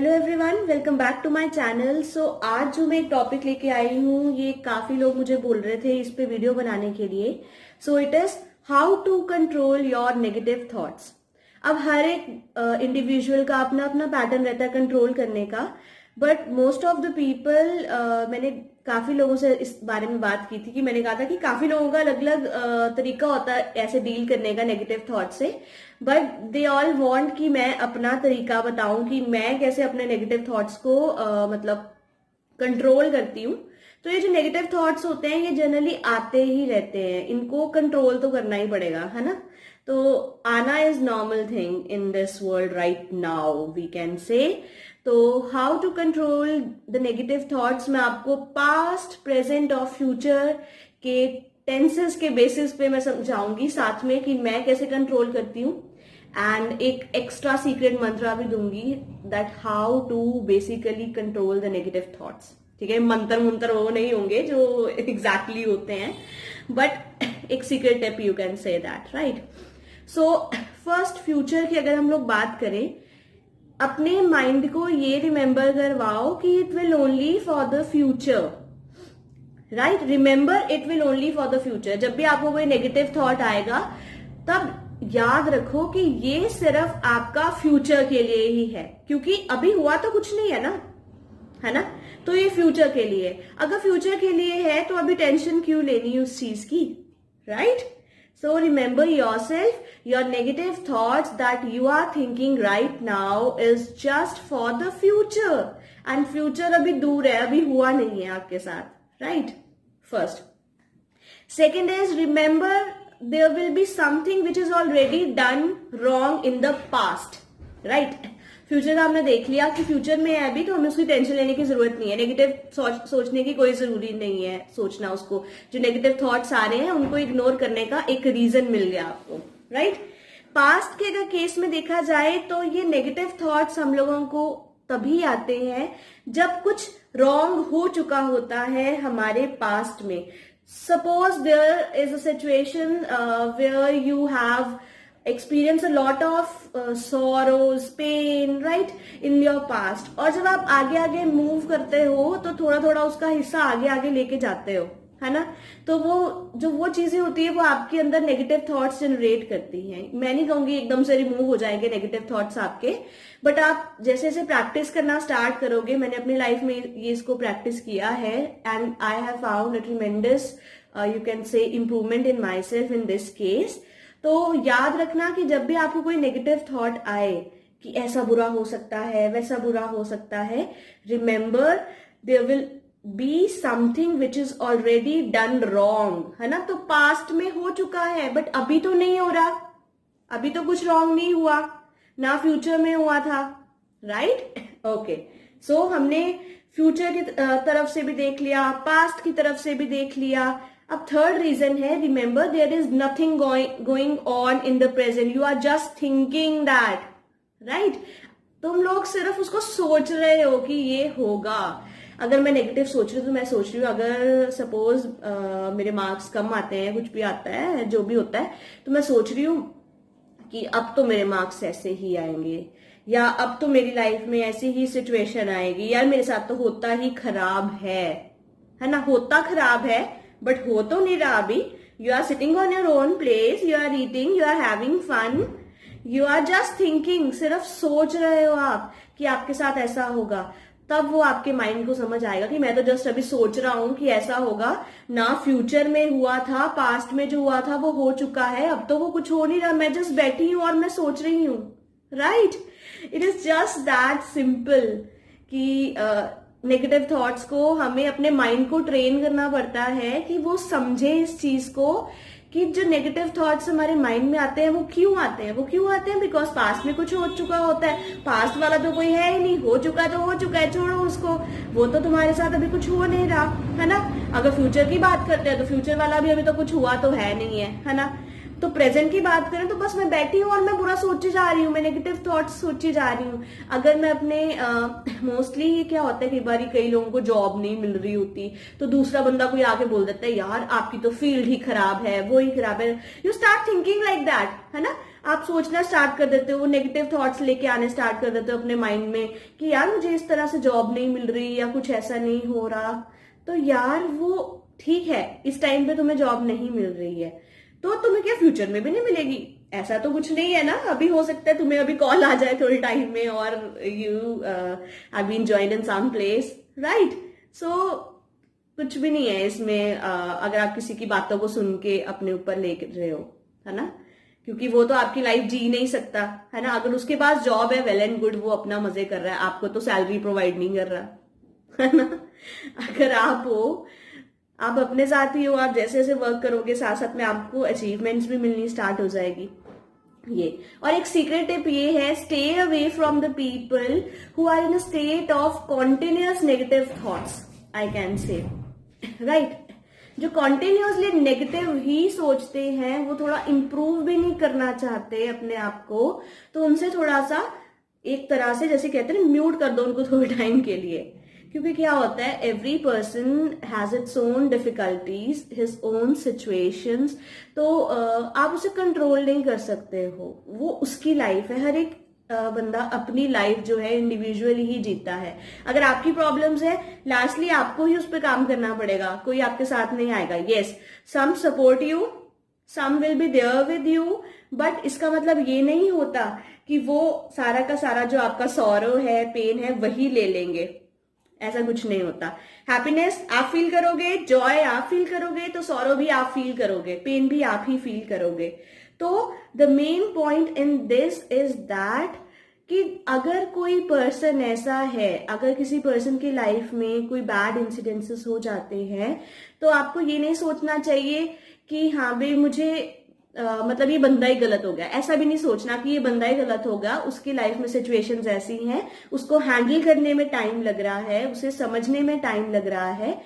Hello everyone, welcome back to my channel. So आज जो मैं एक टॉपिक लेके आई हूँ, ये काफी लोग मुझे बोल रहे थे इस पे वीडियो बनाने के लिए। So it is how to control your negative thoughts. अब हर एक इंडिविजुअल का अपना अपना पैटर्न रहता है कंट्रोल करने का, but most of the people, मैंने काफी लोगों से इस बारे में बात की थी कि मैंने कहा था कि काफी लोगों का अलग अलग तरीका होता है ऐसे डील करने का नेगेटिव थॉट से, बट दे ऑल वांट कि मैं अपना तरीका बताऊं कि मैं कैसे अपने नेगेटिव थॉट्स को मतलब कंट्रोल करती हूँ। तो ये जो नेगेटिव थॉट्स होते हैं ये जनरली आते ही रहते हैं, इनको कंट्रोल तो करना ही पड़ेगा, है ना। तो आना is normal thing in this world right now, we can say. तो how to control the negative thoughts मैं आपको पास्ट, प्रेजेंट और फ्यूचर के टेंसेस के बेसिस पे मैं समझाऊंगी, साथ में कि मैं कैसे कंट्रोल करती हूँ। एंड एक एक्स्ट्रा सीक्रेट मंत्र भी दूंगी that how to basically control the negative thoughts. ठीक है, मंत्र मंत्र वो नहीं होंगे जो एग्जैक्टली होते हैं, बट एक secret tip you can say that, right. So first, future की अगर हम लोग बात करें, अपने माइंड को ये रिमेंबर करवाओ कि it will only for the future, right. Remember it will only for the future. जब भी आपको कोई नेगेटिव थॉट आएगा तब याद रखो कि ये सिर्फ आपका फ्यूचर के लिए ही है, क्योंकि अभी हुआ तो कुछ नहीं है ना, है ना। तो ये फ्यूचर के लिए, अगर फ्यूचर के लिए है तो अभी टेंशन क्यों लेनी उस चीज की, right. So remember yourself, your negative thoughts that you are thinking right now is just for the future, and future अभी दूर है, अभी हुआ नहीं है आपके साथ, right? First. Second is remember there will be something which is already done wrong in the past, right? Future का हमने देख लिया कि फ्यूचर में है अभी, तो हमें उसकी टेंशन लेने की जरूरत नहीं है, नेगेटिव सोचने की कोई जरूरी नहीं है सोचना उसको। जो नेगेटिव थॉट्स आ रहे हैं उनको इग्नोर करने का एक रीजन मिल गया आपको, राइट। पास्ट के अगर केस में देखा जाए तो ये नेगेटिव थॉट्स हम लोगों को तभी आते हैं जब कुछ रॉन्ग हो चुका होता है हमारे पास्ट में। Suppose there is a situation where you have experience a lot of sorrows, pain, right, in your past, और जब आप आगे आगे मूव करते हो तो थोड़ा थोड़ा उसका हिस्सा आगे आगे लेके जाते हो, है ना। तो वो चीजें होती है वो आपके अंदर नेगेटिव थॉट्स जनरेट करती हैं। मैं नहीं कहूंगी एकदम से रिमूव हो जाएंगे नेगेटिव थॉट्स आपके, बट आप जैसे जैसे प्रैक्टिस करना स्टार्ट करोगे, मैंने अपनी लाइफ में ये इसको प्रैक्टिस किया है and I have found a tremendous you can say improvement in my self in this case. तो याद रखना कि जब भी आपको कोई नेगेटिव थॉट आए कि ऐसा बुरा हो सकता है, वैसा बुरा हो सकता है, remember there will be something which is already done wrong, है ना। तो पास्ट में हो चुका है बट अभी तो नहीं हो रहा, अभी तो कुछ रॉन्ग नहीं हुआ ना, फ्यूचर में हुआ था, राइट। ओके, सो हमने फ्यूचर की तरफ से भी देख लिया, पास्ट की तरफ से भी देख लिया। अब थर्ड रीजन है, remember there is nothing going on in the present, you are just thinking that, right. तुम लोग सिर्फ उसको सोच रहे हो कि ये होगा। अगर मैं नेगेटिव सोच रही हूँ तो मैं सोच रही हूँ अगर सपोज मेरे मार्क्स कम आते हैं, कुछ भी आता है, जो भी होता है, तो मैं सोच रही हूँ कि अब तो मेरे मार्क्स ऐसे ही आएंगे, या अब तो मेरी लाइफ में ऐसी ही सिचुएशन आएगी, यार मेरे साथ तो होता ही खराब है ना। होता खराब है बट हो तो नहीं रहा अभी। You are sitting on your own place, you are eating, you are having fun, you are just thinking, सिर्फ सोच रहे हो आप कि आपके साथ ऐसा होगा। तब वो आपके माइंड को समझ आएगा कि मैं तो जस्ट अभी सोच रहा हूं कि ऐसा होगा, ना फ्यूचर में हुआ था, पास्ट में जो हुआ था वो हो चुका है, अब तो वो कुछ हो नहीं रहा, मैं जस्ट बैठी हूं और मैं सोच रही हूं, right. It is just that simple कि नेगेटिव थॉट्स को हमें अपने माइंड को ट्रेन करना पड़ता है कि वो समझे इस चीज को कि जो नेगेटिव थॉट्स हमारे माइंड में आते हैं वो क्यों आते हैं, बिकॉज पास्ट में कुछ हो चुका होता है। पास्ट वाला तो कोई है ही नहीं, हो चुका तो हो चुका है, छोड़ो उसको, वो तो तुम्हारे साथ अभी कुछ हो नहीं रहा, है ना। अगर फ्यूचर की बात करते हैं तो फ्यूचर वाला भी अभी तो कुछ हुआ तो है नहीं है ना। तो प्रेजेंट की बात करें तो बस मैं बैठी हूँ और मैं बुरा सोची जा रही हूँ, मैं नेगेटिव थॉट्स सोची जा रही हूँ। अगर मैं अपने मोस्टली ये क्या होता है, कई बार कई लोगों को जॉब नहीं मिल रही होती तो दूसरा बंदा कोई आके बोल देता है यार आपकी तो फील्ड ही खराब है, वो ही खराब है। You start thinking like that, है ना। आप सोचना स्टार्ट कर देते हो, नेगेटिव थॉट्स लेके आने स्टार्ट कर देते हो अपने माइंड में कि यार मुझे इस तरह से जॉब नहीं मिल रही या कुछ ऐसा नहीं हो रहा। तो यार वो ठीक है, इस टाइम पे तुम्हें जॉब नहीं मिल रही है तो तुम्हें क्या फ्यूचर में भी नहीं मिलेगी, ऐसा तो कुछ नहीं है ना। अभी हो सकता है तुम्हें अभी कॉल आ जाए थोड़े टाइम में और you have been joined in some place, right. So कुछ भी नहीं है इसमें अगर आप किसी की बातों को सुन के अपने ऊपर ले रहे हो, है ना, क्योंकि वो तो आपकी लाइफ जी नहीं सकता, है ना। अगर उसके पास जॉब है वेल एंड गुड, वो अपना मजे कर रहा है, आपको तो सैलरी प्रोवाइड नहीं कर रहा, है ना। अगर आप हो, आप अपने साथ ही हो, आप जैसे जैसे वर्क करोगे साथ साथ में आपको अचीवमेंट्स भी मिलनी स्टार्ट हो जाएगी ये। और एक सीक्रेट टिप ये है, stay away from the people who are in a state of continuous negative thoughts, I can say, right. जो कॉन्टिन्यूअसली नेगेटिव ही सोचते हैं, वो थोड़ा इंप्रूव भी नहीं करना चाहते अपने आप को, तो उनसे थोड़ा सा एक तरह से जैसे कहते हैं म्यूट कर दो उनको थोड़े टाइम के लिए। क्योंकि क्या होता है, every person has its own difficulties, his own situations, तो आप उसे कंट्रोल नहीं कर सकते हो, वो उसकी लाइफ है। हर एक बंदा अपनी लाइफ जो है इंडिविजुअली ही जीता है। अगर आपकी प्रॉब्लम्स है, लास्टली आपको ही उस पर काम करना पड़ेगा, कोई आपके साथ नहीं आएगा। Yes, some support you, some will be there with you, but इसका मतलब ये नहीं होता कि वो सारा का सारा जो आपका सॉरो है, पेन है, वही ले लेंगे, ऐसा कुछ नहीं होता। हैप्पीनेस आप फील करोगे, जॉय आप फील करोगे, तो सॉरो भी आप फील करोगे, पेन भी आप ही फील करोगे। तो the main point in this is that कि अगर कोई पर्सन ऐसा है, अगर किसी पर्सन की लाइफ में कोई बैड इंसिडेंसेस हो जाते हैं, तो आपको ये नहीं सोचना चाहिए कि हाँ भाई मुझे मतलब ये बंदा ही गलत हो गया, ऐसा भी नहीं सोचना कि ये बंदा ही गलत होगा। उसकी लाइफ में सिचुएशंस ऐसी हैं, उसको हैंडल करने में टाइम लग रहा है, उसे समझने में टाइम लग रहा है।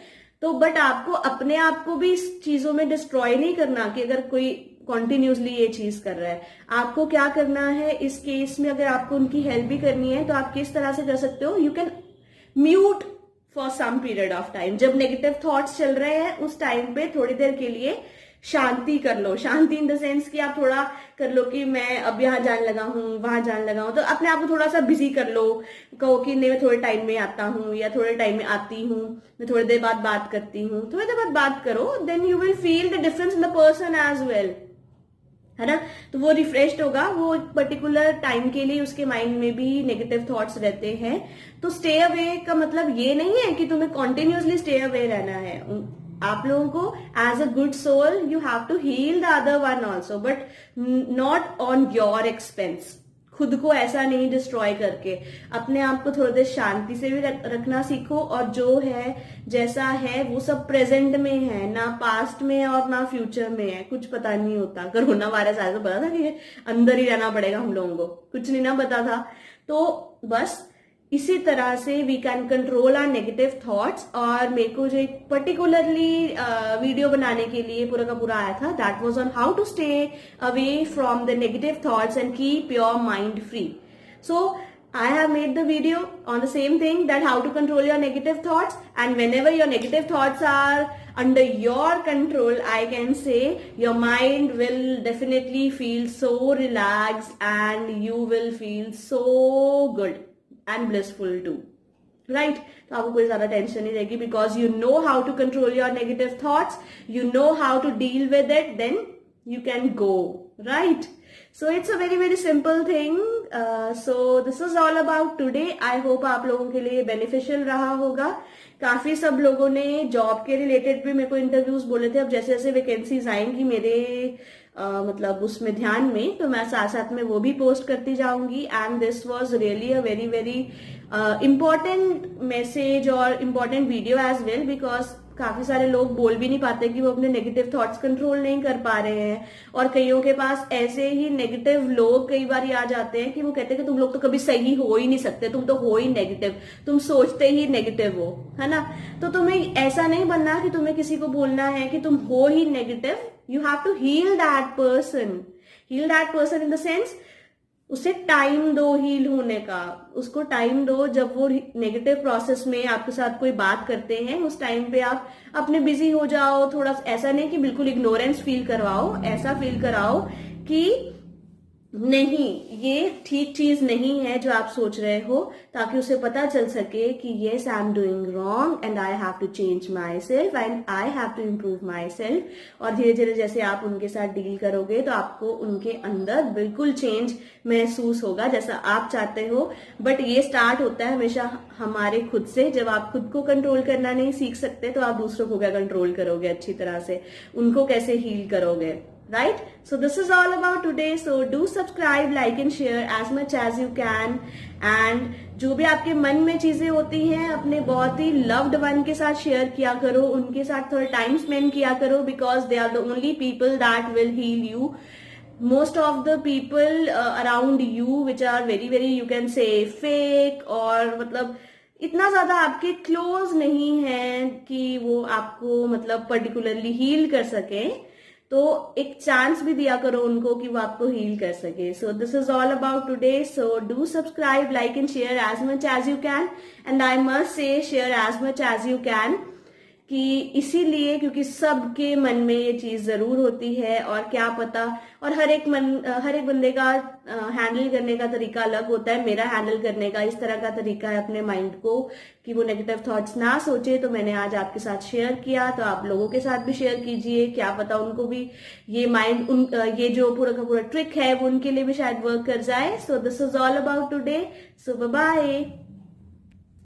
तो बट आपको अपने आप को भी इस चीजों में डिस्ट्रॉय नहीं करना कि अगर कोई कॉन्टिन्यूसली ये चीज कर रहा है। आपको क्या करना है इस केस में, अगर आपको उनकी हेल्प भी करनी है तो आप किस तरह से कर सकते हो, you can mute for some period of time. जब नेगेटिव थॉट्स चल रहे हैं उस टाइम पे थोड़ी देर के लिए शांति कर लो। शांति इन द सेंस कि आप थोड़ा कर लो कि मैं अब यहाँ जाने लगा हूँ, वहां जाने लगा हूँ, तो अपने आप को थोड़ा सा बिजी कर लो। कहो कि नहीं मैं थोड़े टाइम में आता हूँ या थोड़े टाइम में आती हूँ, मैं थोड़ी देर बाद बात करती हूँ, थोड़ी देर बाद बात करो, then you will feel the difference in the person as well, है ना। तो वो रिफ्रेश्ड होगा, वो एक पर्टिकुलर टाइम के लिए उसके माइंड में भी नेगेटिव थॉट्स रहते हैं। तो स्टे अवे का मतलब ये नहीं है कि तुम्हें कॉन्टिन्यूसली स्टे अवे रहना है। आप लोगों को as a good soul you have to heal the other one also, but not on your expense. खुद को ऐसा नहीं डिस्ट्रॉय करके, अपने आप को थोड़ी देर शांति से भी रखना सीखो। और जो है जैसा है वो सब प्रेजेंट में है, ना पास्ट में और ना फ्यूचर में है। कुछ पता नहीं होता, कोरोना वायरस आया तो पता था कि अंदर ही रहना पड़ेगा हम लोगों को, कुछ नहीं ना पता था। तो बस इसी तरह से we can control our negative thoughts. और मेरे को जो एक पर्टिकुलरली वीडियो बनाने के लिए पूरा का पूरा आया था, that was on how to stay away from the negative thoughts and keep your mind free. So I have made the video on the same thing, that how to control your negative thoughts, and whenever your negative thoughts are under your control, I can say your mind will definitely feel so relaxed and you will feel so good and blissful too, right? तो आपको कोई ज्यादा tension नहीं रहेगी, because you know how to control your negative thoughts, you know how to deal with it, then you can go, right? So it's a very very simple thing. So this is all about today. I hope आप लोगों के लिए beneficial रहा होगा। काफी सब लोगों ने जॉब के रिलेटेड भी मेरे को इंटरव्यूज बोले थे। अब जैसे जैसे वैकेंसीज आएंगी मेरे मतलब उसमें ध्यान में, तो मैं साथ साथ में वो भी पोस्ट करती जाऊंगी। And this was really a very very important message और important video as well, because काफी सारे लोग बोल भी नहीं पाते कि वो अपने नेगेटिव थॉट्स कंट्रोल नहीं कर पा रहे हैं। और कईयों के पास ऐसे ही नेगेटिव लोग कई बार आ जाते हैं कि वो कहते हैं कि तुम लोग तो कभी सही हो ही नहीं सकते, तुम तो हो ही नेगेटिव, तुम सोचते ही नेगेटिव हो, है ना। तो तुम्हें ऐसा नहीं बनना कि तुम्हें किसी को बोलना है कि तुम हो ही negative. You have to heal that person in the sense उसे टाइम दो हील होने का, उसको टाइम दो। जब वो नेगेटिव प्रोसेस में आपके साथ कोई बात करते हैं उस टाइम पे आप अपने बिजी हो जाओ, थोड़ा ऐसा नहीं कि बिल्कुल इग्नोरेंस फील करवाओ, ऐसा फील कराओ कि नहीं ये ठीक चीज नहीं है जो आप सोच रहे हो, ताकि उसे पता चल सके कि yes I am doing wrong and I have to change myself and I have to improve myself. और धीरे धीरे जैसे आप उनके साथ डील करोगे तो आपको उनके अंदर बिल्कुल चेंज महसूस होगा जैसा आप चाहते हो। बट ये स्टार्ट होता है हमेशा हमारे खुद से। जब आप खुद को कंट्रोल करना नहीं सीख सकते तो आप दूसरों को क्या कंट्रोल करोगे अच्छी तरह से, उनको कैसे हील करोगे, right? So this is all about today. So do subscribe, like and share as much as you can. And जो भी आपके मन में चीजें होती हैं अपने बहुत ही loved one के साथ शेयर किया करो, उनके साथ थोड़ा टाइम स्पेंड किया करो, because they are the only people that will heal you. Most of the people around you which are very very you can say fake और मतलब इतना ज्यादा आपके क्लोज नहीं है कि वो आपको मतलब पर्टिकुलरली हील कर सके, तो एक चांस भी दिया करो उनको कि वो आपको हील कर सके। So this is all about today. So do subscribe, like and share as much as you can, and I must say share as much as you can, कि इसीलिए क्योंकि सबके मन में ये चीज जरूर होती है और क्या पता, और हर एक बंदे का हैंडल करने का तरीका अलग होता है। मेरा हैंडल करने का इस तरह का तरीका है अपने माइंड को कि वो नेगेटिव थॉट्स ना सोचे, तो मैंने आज आपके साथ शेयर किया। तो आप लोगों के साथ भी शेयर कीजिए, क्या पता उनको भी ये ये जो पूरा का पूरा ट्रिक है वो उनके लिए भी शायद वर्क कर जाए। So this is all about today. So bye bye.